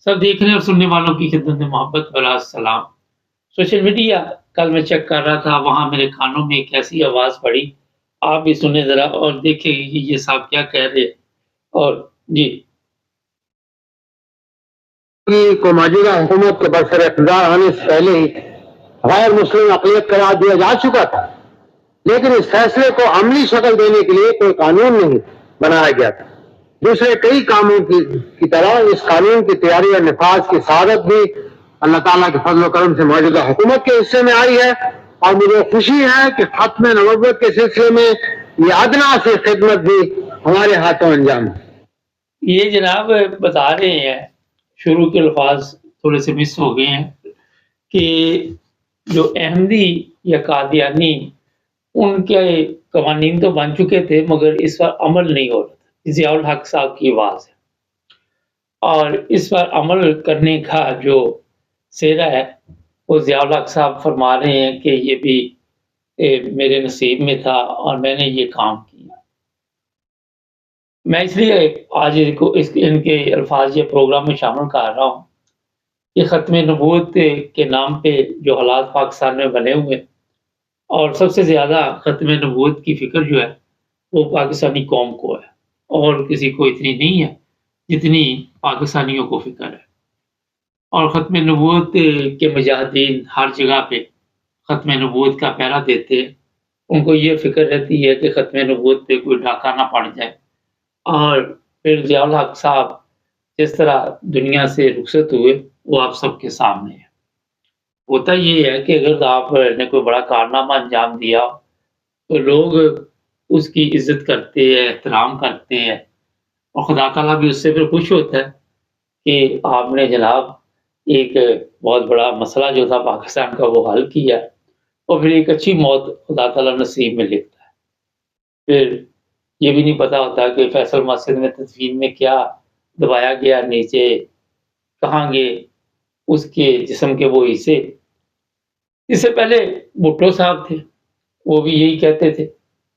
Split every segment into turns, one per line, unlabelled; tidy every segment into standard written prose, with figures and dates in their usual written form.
سب دیکھنے اور سننے والوں کی خدمت میں محبت بھرا سلام۔ سوشل میڈیا کل میں چیک کر رہا تھا، وہاں میرے کانوں میں ایک ایسی آواز پڑی، آپ بھی سنیں ذرا اور دیکھیں کہ یہ صاحب کیا کہہ رہے۔ اور جی
کو موجودہ حکومت کے برسر اقتدار آنے سے پہلے ہی غیر مسلم اقلیت قرار دیا جا چکا تھا، لیکن اس فیصلے کو عملی شکل دینے کے لیے کوئی قانون نہیں بنایا گیا تھا۔ دوسرے کئی قانون کی طرح اس قانون کی تیاری اور نفاذ کی سعادت بھی اللہ تعالیٰ کے فضل و کرم سے موجودہ حکومت کے حصے میں آئی ہے، اور مجھے خوشی ہے کہ ختم نبوت کے سلسلے میں یہ ادنا سے خدمت بھی ہمارے ہاتھوں انجام ہے۔
یہ جناب بتا رہے ہیں، شروع کے الفاظ تھوڑے سے مس ہو گئے ہیں، کہ جو احمدی یا قادیانی ان کے قوانین تو بن چکے تھے مگر اس پر عمل نہیں ہو رہا تھا۔ ضیاء الحق صاحب کی آواز ہے، اور اس پر عمل کرنے کا جو سہرا ہے وہ ضیاء الحق صاحب فرما رہے ہیں کہ یہ بھی میرے نصیب میں تھا اور میں نے یہ کام کیا۔ میں اس لیے آج ان کے الفاظ یہ پروگرام میں شامل کر رہا ہوں کہ ختم نبوت کے نام پہ جو حالات پاکستان میں بنے ہوئے، اور سب سے زیادہ ختم نبوت کی فکر جو ہے وہ پاکستانی قوم کو ہے، اور کسی کو اتنی نہیں ہے جتنی پاکستانیوں کو فکر ہے۔ اور ختم نبوت کے مجاہدین ہر جگہ پہ ختم نبوت کا پہرا دیتے ہیں، ان کو یہ فکر رہتی ہے کہ ختم نبوت پہ کوئی ڈاکہ نہ پڑ جائے۔ اور پھر ضیاء الحق صاحب جس طرح دنیا سے رخصت ہوئے وہ آپ سب کے سامنے ہے۔ ہوتا یہ ہے کہ اگر آپ نے کوئی بڑا کارنامہ انجام دیا تو لوگ اس کی عزت کرتے ہیں، احترام کرتے ہیں، اور خدا تعالیٰ بھی اس سے پھر خوش ہوتا ہے کہ آپ نے جناب ایک بہت بڑا مسئلہ جو تھا پاکستان کا وہ حل کیا، اور پھر ایک اچھی موت خدا تعالیٰ نصیب میں لکھتا ہے۔ پھر یہ بھی نہیں پتا ہوتا کہ فیصل مسجد میں تدفین میں کیا دبایا گیا نیچے، کہاں گئے اس کے جسم کے وہ حصے۔ اس سے پہلے بھٹو صاحب تھے، وہ بھی یہی کہتے تھے،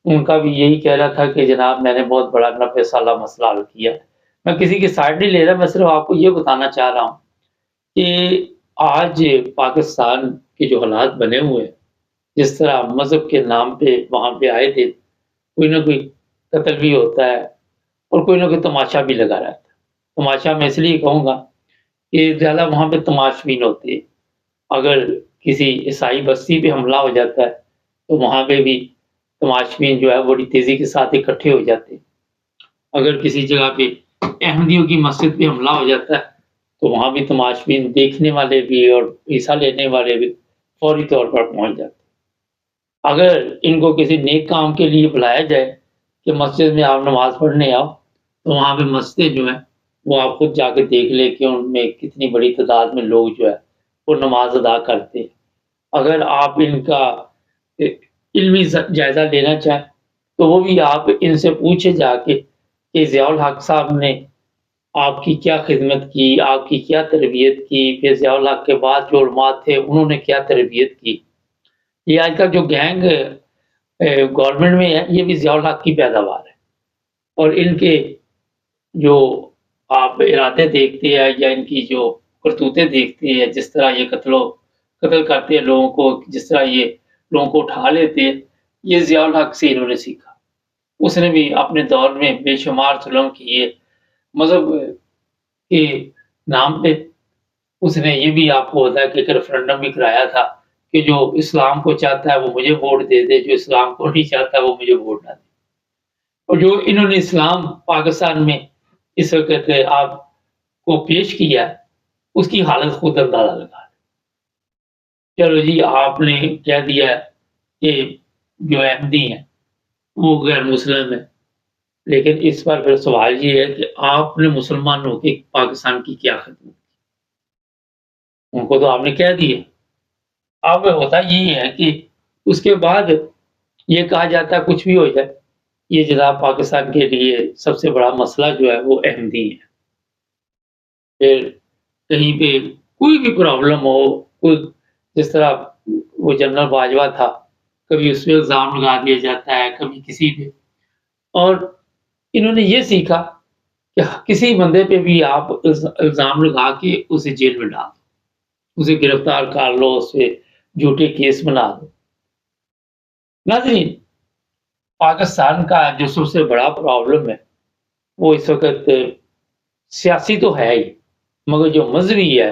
ان کا بھی یہی کہہ رہا تھا کہ جناب میں نے بہت بڑا 90 سالہ مسئلہ حل کیا۔ میں کسی کی سائڈ نہیں لے رہا، میں صرف آپ کو یہ بتانا چاہ رہا ہوں کہ آج پاکستان کے جو حالات بنے ہوئے ہیں، جس طرح مذہب کے نام پہ وہاں پہ آئے تھے، کوئی نہ کوئی قتل بھی ہوتا ہے اور کوئی نہ کوئی تماشا بھی لگا رہتا ہے۔ تماشا میں اس لیے کہوں گا کہ زیادہ وہاں پہ تماشبین ہوتے ہیں۔ اگر کسی عیسائی بستی پہ حملہ ہو جاتا ہے تو وہاں پہ بھی تماشبین جو ہے بڑی تیزی کے ساتھ اکٹھے ہو جاتے ہیں۔ اگر کسی جگہ پہ احمدیوں کی مسجد پہ حملہ ہو جاتا ہے تو وہاں بھی تماشبین، دیکھنے والے بھی اور حصہ لینے والے بھی فوری طور پر پہنچ جاتے ہیں۔ اگر ان کو کسی نیک کام کے لیے بلایا جائے کہ مسجد میں آپ نماز پڑھنے آؤ، تو وہاں پہ مسجدیں جو ہیں وہ آپ خود جا کے دیکھ لیں کہ ان میں کتنی بڑی تعداد میں لوگ جو ہے وہ نماز ادا کرتے ہیں۔ اگر آپ ان کا علمی جائزہ لینا چاہیں تو وہ بھی آپ ان سے پوچھے جا کے کہ ضیاء الحق صاحب نے آپ کی کیا خدمت کی، آپ کی کیا تربیت کی، پھر ضیاء الحق کے بعد جو علماء تھے انہوں نے کیا تربیت کی۔ یہ آج کا جو گینگ گورنمنٹ میں ہے یہ بھی ضیاء الحق کی پیداوار ہے، اور ان کے جو آپ ارادے دیکھتے ہیں یا ان کی جو کرتوتیں دیکھتے ہیں، جس طرح یہ قتل کرتے ہیں لوگوں کو، جس طرح یہ لوگوں کو اٹھا لیتے ہیں، یہ ضیاء الحق سے انہوں نے سیکھا۔ اس نے بھی اپنے دور میں بے شمار ظلم کیے مذہب کے نام پہ۔ اس نے یہ بھی آپ کو ہوتا ہے کہ ایک ریفرنڈم بھی کرایا تھا کہ جو اسلام کو چاہتا ہے وہ مجھے ووٹ دے دے، جو اسلام کو نہیں چاہتا وہ مجھے ووٹ نہ دے۔ اور جو انہوں نے اسلام پاکستان میں اس وقت آپ کو پیش کیا اس کی حالت خود اندازہ لگا۔ چلو جی، آپ نے کہہ دیا کہ جو احمدی ہیں وہ غیر مسلم ہے، لیکن اس پر پھر سوال یہ ہے کہ آپ نے مسلمانوں کے پاکستان کی کیا خدمت کی؟ ان کو تو آپ نے کہہ دیا۔ اب ہوتا یہ ہے کہ اس کے بعد یہ کہا جاتا ہے کچھ بھی ہو جائے، یہ جناب پاکستان کے لیے سب سے بڑا مسئلہ جو ہے وہ احمدی ہے۔ پھر کہیں پہ کوئی بھی پرابلم ہو، کوئی جس طرح وہ جنرل باجوہ تھا، کبھی اس پہ الزام لگا دیا جاتا ہے، کبھی کسی پہ۔ اور انہوں نے یہ سیکھا کہ کسی بندے پہ بھی آپ الزام لگا کے اسے جیل میں ڈال دو، اسے گرفتار کر لو، اسے جھوٹے کیس بنا دو۔ ناظرین، پاکستان کا جو سب سے بڑا پرابلم ہے وہ اس وقت سیاسی تو ہے ہی، مگر جو مذہبی ہے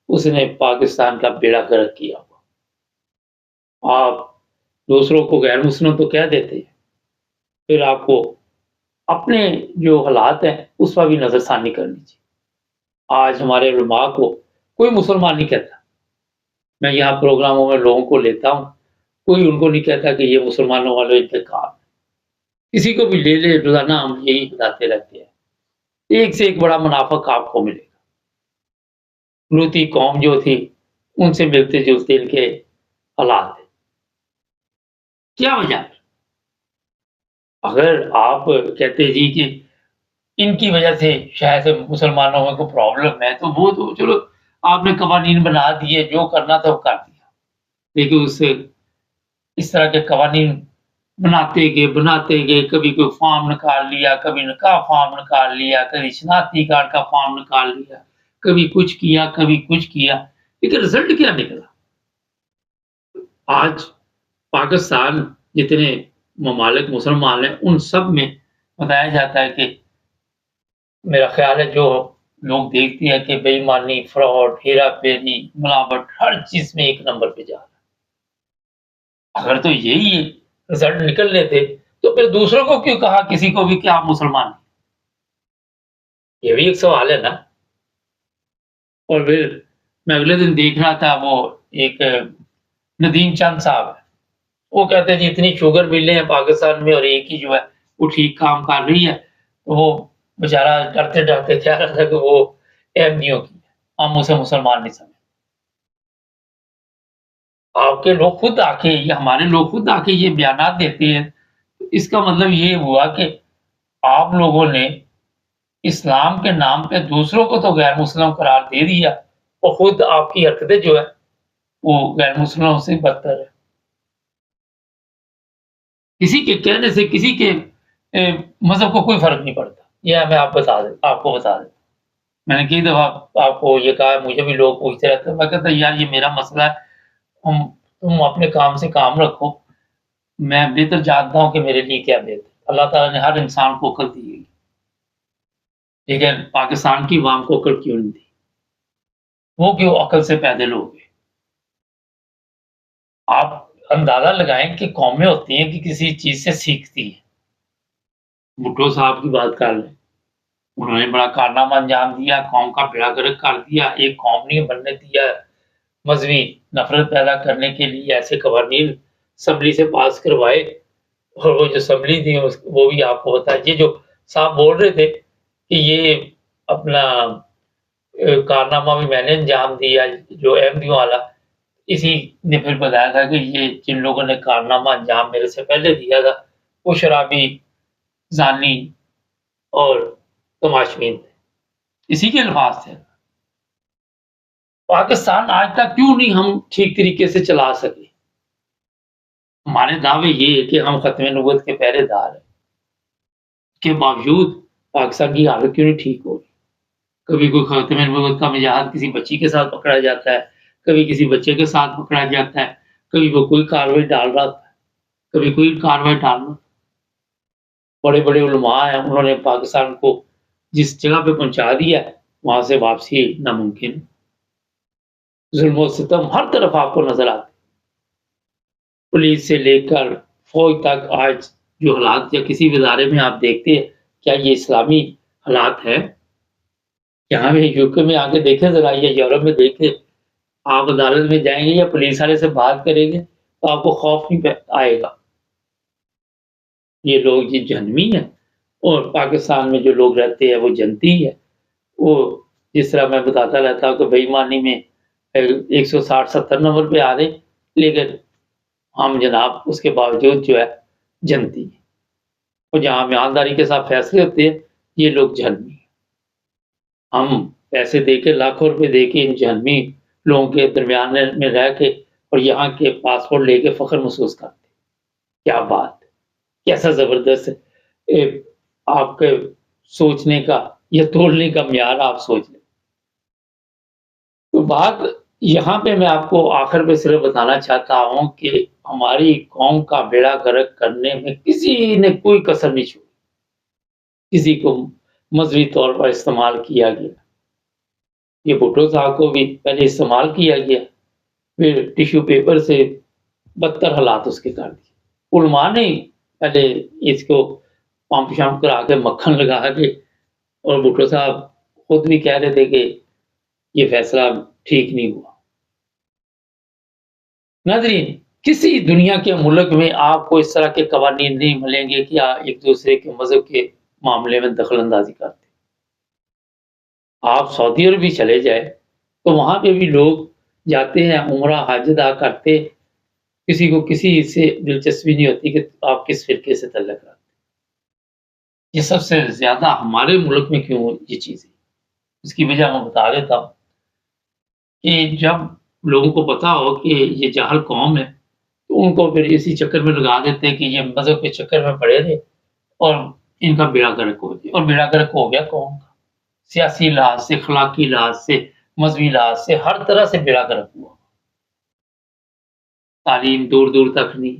اس نے پاکستان کا بیڑا غرق کیا ہوا۔ آپ دوسروں کو غیر مسلم تو کہہ دیتے ہیں، پھر آپ کو اپنے جو حالات ہیں اس پر بھی نظر ثانی کرنی چاہیے۔ آج ہمارے علماء کو کوئی مسلمان نہیں کہتا، میں یہاں پروگراموں میں لوگوں کو لیتا ہوں، کوئی ان کو نہیں کہتا کہ یہ مسلمانوں والے انتقام ہے۔ کسی کو بھی لے لے، روزانہ ہم یہی بتاتے رہتے ہیں، ایک سے ایک بڑا منافق آپ کو ملے گا۔ لوتی قوم جو تھی ان سے ملتے جلتے ان کے حالات ہیں۔ کیا وجہ ہے؟ اگر آپ کہتے جی کہ ان کی وجہ سے شاید مسلمانوں میں کوئی پرابلم ہے، تو وہ تو چلو آپ نے قوانین بنا دیے، جو کرنا تھا وہ کر دیا، لیکن اس طرح کے قوانین بناتے گئے، کبھی کوئی فارم نکال لیا، کبھی نکاح فارم نکال لیا، کبھی شناختی کارڈ کا فارم نکال لیا، کبھی کچھ کیا، کبھی کچھ کیا، لیکن رزلٹ کیا نکلا؟ آج پاکستان جتنے ممالک مسلمان ہیں ان سب میں بتایا جاتا ہے کہ میرا خیال ہے جو لوگ دیکھتے ہیں کہ بے ایمانی، فراڈ، ہیرا پھیری، ملاوٹ ہر چیز میں ایک نمبر پہ جا رہا ہے۔ اگر تو یہی رزلٹ نکلنے تھے تو پھر دوسروں کو کیوں کہا کسی کو بھی کہ آپ مسلمان ہیں؟ یہ بھی ایک سوال ہے نا۔ اور پھر میں اگلے دن دیکھ رہا تھا، وہ ایک ندیم چند صاحب ہے، وہ کہتے ہیں جی اتنی شوگر ملیں ہیں پاکستان میں اور ایک ہی جو ہے وہ ٹھیک کام کر رہی ہے، تو وہ بیچارہ ڈرتے ڈرتے کہہ رہا تھا کہ وہ احمدیوں کی ہے، ہم اسے مسلمان نہیں سمجھتے۔ آپ کے لوگ خود آ کے یا ہمارے لوگ خود آ کے یہ بیانات دیتے ہیں، اس کا مطلب یہ ہوا کہ آپ لوگوں نے اسلام کے نام پہ دوسروں کو تو غیر مسلم قرار دے دیا اور خود آپ کی حرکتیں جو ہے وہ غیر مسلموں سے بدتر ہے۔ کسی کے کہنے سے کسی کے مذہب کو کوئی فرق نہیں پڑتا، یہ میں آپ کو بتا دیں۔ میں نے کئی دفعہ آپ کو یہ کہا، مجھے بھی لوگ پوچھتے رہتے ہیں، میں کہتا یار یہ میرا مسئلہ ہے، تم اپنے کام سے کام رکھو، میں بہتر جانتا ہوں کہ میرے لیے کیا بہتر۔ اللہ تعالیٰ نے ہر انسان کو عقل دی گئی، لیکن پاکستان کی عوام کو عقل کیوں نہیں دی؟ وہ کیوں عقل سے پیدل ہو گئے؟ آپ اندازہ لگائیں کہ قومیں ہوتی ہیں کہ کسی چیز سے سیکھتی ہیں۔ بھٹو صاحب کی بات کر لیں، انہوں نے بڑا کارنامہ انجام دیا، قوم کا بیڑا غرق کر دیا، ایک قوم نہیں بننے دیا، مذہبی نفرت پیدا کرنے کے لیے ایسے قوانین اسمبلی سے پاس کروائے، اور وہ جو اسمبلی تھی وہ بھی آپ کو بتا، یہ جو صاحب بول رہے تھے کہ یہ اپنا کارنامہ بھی میں نے انجام دیا، جو احمدیوں والا، اسی نے پھر بتایا تھا کہ یہ جن لوگوں نے کارنامہ انجام میرے سے پہلے دیا تھا وہ شرابی، زانی اور تماشبین تھے، اسی کے الفاظ تھے۔ پاکستان آج تک کیوں نہیں ہم ٹھیک طریقے سے چلا سکے؟ ہمارے دعوے یہ ہے کہ ہم ختم نبوت کے پہرے دار ہیں، کے باوجود پاکستان کی حالت کیوں نہیں ٹھیک ہو رہی؟ کبھی کوئی ختم نبوت کا مجاہد کسی بچی کے ساتھ پکڑا جاتا ہے، کبھی کسی بچے کے ساتھ پکڑا جاتا ہے، کبھی وہ کوئی کارروائی ڈال رہا تھا، کبھی کوئی کارروائی ڈال رہا تھا۔ بڑے بڑے علماء ہیں، انہوں نے پاکستان کو جس جگہ پہ پہنچا دیا وہاں سے واپسی ناممکن۔ ظلم و ستم ہر طرف آپ کو نظر آتے، پولیس سے لے کر فوج تک۔ آج جو حالات یا کسی ادارے میں آپ دیکھتے ہیں، کیا یہ اسلامی حالات ہے؟ یہاں میں یوکے میں آ کے دیکھیں ذرا، یا یورپ میں دیکھیں، آپ عدالت میں جائیں گے یا پولیس والے سے بات کریں گے تو آپ کو خوف نہیں آئے گا۔ یہ لوگ یہ جہنمی ہیں، اور پاکستان میں جو لوگ رہتے ہیں وہ جنتی ہے۔ وہ جس طرح میں بتاتا رہتا ہوں کہ بے ایمانی میں 160-70 نمبر پہ آ رہے، لیکن ہم جناب اس کے باوجود جو ہے جنتی ہیں، اور جہاں ایمانداری کے ساتھ فیصلے ہوتے ہیں یہ لوگ جہنمی ہیں۔ ہم پیسے دے کے، لاکھوں روپے دے کے ان جہنمی لوگوں کے درمیان میں رہ کے اور یہاں کے پاسپورٹ لے کے فخر محسوس کرتے۔ کیا بات، کیسا زبردست آپ کے سوچنے کا یا تولنے کا معیار آپ سوچ لیں. تو بات یہاں پہ میں آپ کو آخر پہ صرف بتانا چاہتا ہوں کہ ہماری قوم کا بیڑا غرق کرنے میں کسی نے کوئی کسر نہیں چھوڑی. کسی کو مذہبی طور پر استعمال کیا گیا. یہ بھٹو صاحب کو بھی پہلے استعمال کیا گیا، پھر ٹیشو پیپر سے بدتر حالات اس کے کر دیے. علماء نے پہلے اس کو پمپ شمپ کرا کے مکھن لگا کے، اور بھٹو صاحب خود بھی کہہ رہے تھے کہ یہ فیصلہ ٹھیک نہیں ہوا. ناظرین، کسی دنیا کے ملک میں آپ کو اس طرح کے قوانین نہیں ملیں گے کہ آپ ایک دوسرے کے مذہب کے معاملے میں دخل اندازی کرتے. آپ سعودی عرب بھی چلے جائے تو وہاں پہ بھی لوگ جاتے ہیں، عمرہ حج ادا کرتے، کسی کو کسی سے دلچسپی نہیں ہوتی کہ آپ کس فرقے سے تعلق رکھتے. یہ سب سے زیادہ ہمارے ملک میں کیوں یہ چیز ہے، اس کی وجہ میں بتا دیتا ہوں کہ جب لوگوں کو پتا ہو کہ یہ جاہل قوم ہے تو ان کو پھر اسی چکر میں لگا دیتے ہیں کہ یہ مذہب کے چکر میں پڑے تھے اور ان کا بیڑا غرق ہو گیا. اور بیڑا غرق ہو گیا قوم کا، سیاسی لحاظ سے، اخلاقی لحاظ سے، مذہبی لحاظ سے، ہر طرح سے بیڑا غرق ہوا. تعلیم دور دور تک نہیں،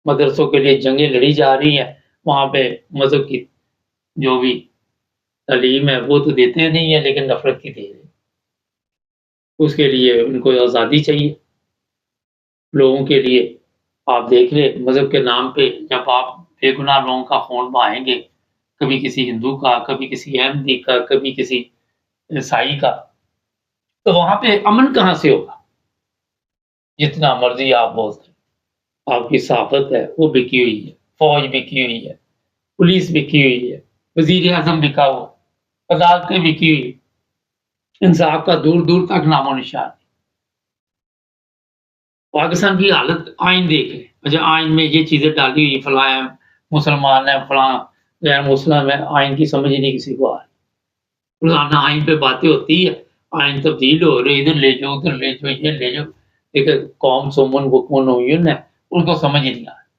مدرسوں کے لیے جنگیں لڑی جا رہی ہیں، وہاں پہ مذہب کی جو بھی تعلیم ہے وہ تو دیتے نہیں ہیں لیکن نفرت کی دے رہے ہیں. اس کے لیے ان کو آزادی چاہیے لوگوں کے لیے. آپ دیکھ لیں مذہب کے نام پہ جب آپ بے گناہ لوگوں کا خون بہائیں گے، کبھی کسی ہندو کا، کبھی کسی احمدی کا، کبھی کسی عیسائی کا، تو وہاں پہ امن کہاں سے ہوگا؟ جتنا مرضی آپ بولتے ہیں، آپ کی صحافت ہے وہ بکی ہوئی ہے، فوج بکی ہوئی ہے، پولیس بکی ہوئی ہے، وزیر اعظم بکا ہوا، عدالتیں بکی ہوئی، انصاف کا دور دور تک نام و نشان. پاکستان کی حالت آئین دیکھ لیں. اچھا آئین میں یہ چیزیں ڈالی ہوئی، فلاں مسلمان ہے، فلاں غیر مسلم ہے، آئین کی سمجھ ہی نہیں کسی کو آ رہی. روزانہ آئین پہ باتیں ہوتی ہے، آئین تبدیل ہو رہے، ادھر لے جاؤ، ادھر لے جاؤ، یہ لے جاؤ، لیکن قوم سومن حکمن ہوئین ہے ان کو سمجھ ہی نہیں آ رہی.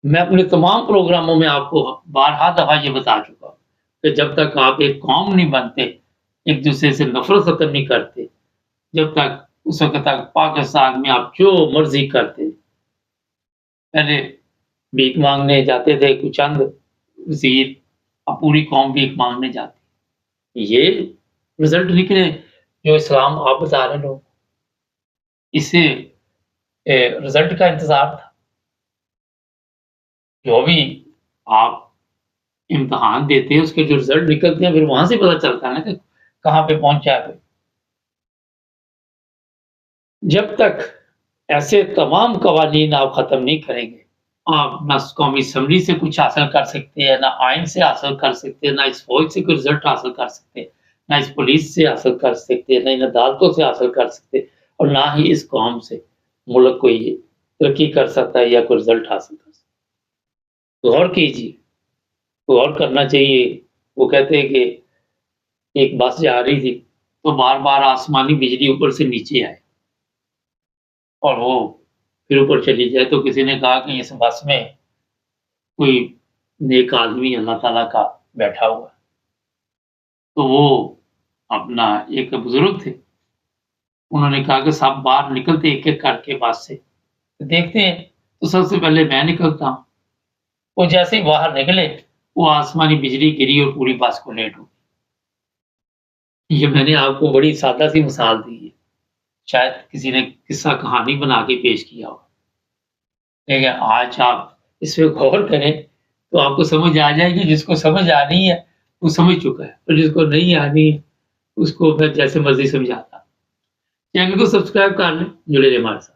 میں اپنے تمام پروگراموں میں آپ کو بارہا دفعہ یہ بتا چکا ہوں کہ جب تک آپ ایک قوم نہیں بنتے، ایک دوسرے سے نفرت ختم نہیں کرتے، جب تک اس وقت تک پاکستان میں آپ جو مرضی کرتے. پہلے بھیک مانگنے جاتے تھے کچھ چند وزیر، اب پوری قوم بھیک مانگنے جاتی. یہ رزلٹ نکلے جو اسلام آپ بتا رہے لوگ، اس سے رزلٹ کا انتظار تھا. جو بھی آپ امتحان دیتے ہیں اس کے جو رزلٹ نکلتے ہیں پھر وہاں سے پتہ چلتا ہے نا کہ کہاں پہ پہنچا ہے. جب تک ایسے تمام قوانین آپ ختم نہیں کریں گے، آپ نہ قومی اسمبلی سے کچھ حاصل کر سکتے ہیں، نہ آئین سے حاصل کر سکتے ہیں، نہ اس فوج سے کوئی رزلٹ حاصل کر سکتے ہیں، نہ اس پولیس سے حاصل کر سکتے ہیں، نہ ان عدالتوں سے حاصل کر سکتے، اور نہ ہی اس قوم سے ملک کوئی ترقی کر سکتا ہے یا کوئی رزلٹ حاصل کر سکتا ہے. غور کیجیے، غور کرنا چاہیے. وہ کہتے ہیں کہ ایک بس جا رہی تھی تو بار بار آسمانی بجلی اوپر سے نیچے آئے اور وہ پھر اوپر چلی جائے، تو کسی نے کہا کہ اس بس میں کوئی نیک آدمی اللہ تعالیٰ کا بیٹھا ہوا ہے. تو وہ اپنا ایک بزرگ تھے، انہوں نے کہا کہ سب باہر نکلتے ایک ایک کر کے بس سے دیکھتے ہیں، تو سب سے پہلے میں نکلتا ہوں. وہ جیسے ہی باہر نکلے وہ آسمانی بجلی گری اور پوری بس کو لیٹ ہو گئی. یہ میں نے آپ کو بڑی سادہ سی مثال دی ہے، شاید کسی نے قصہ کہانی بنا کے پیش کیا ہو، لیکن آج آپ اس پہ غور کریں تو آپ کو سمجھ آ جائے گی. جس کو سمجھ آنی ہے وہ سمجھ چکا ہے، اور جس کو نہیں آنی ہے اس کو میں جیسے مرضی سمجھاتا. چینل کو سبسکرائب کر لیں، جڑے رہیں ہمارے ساتھ.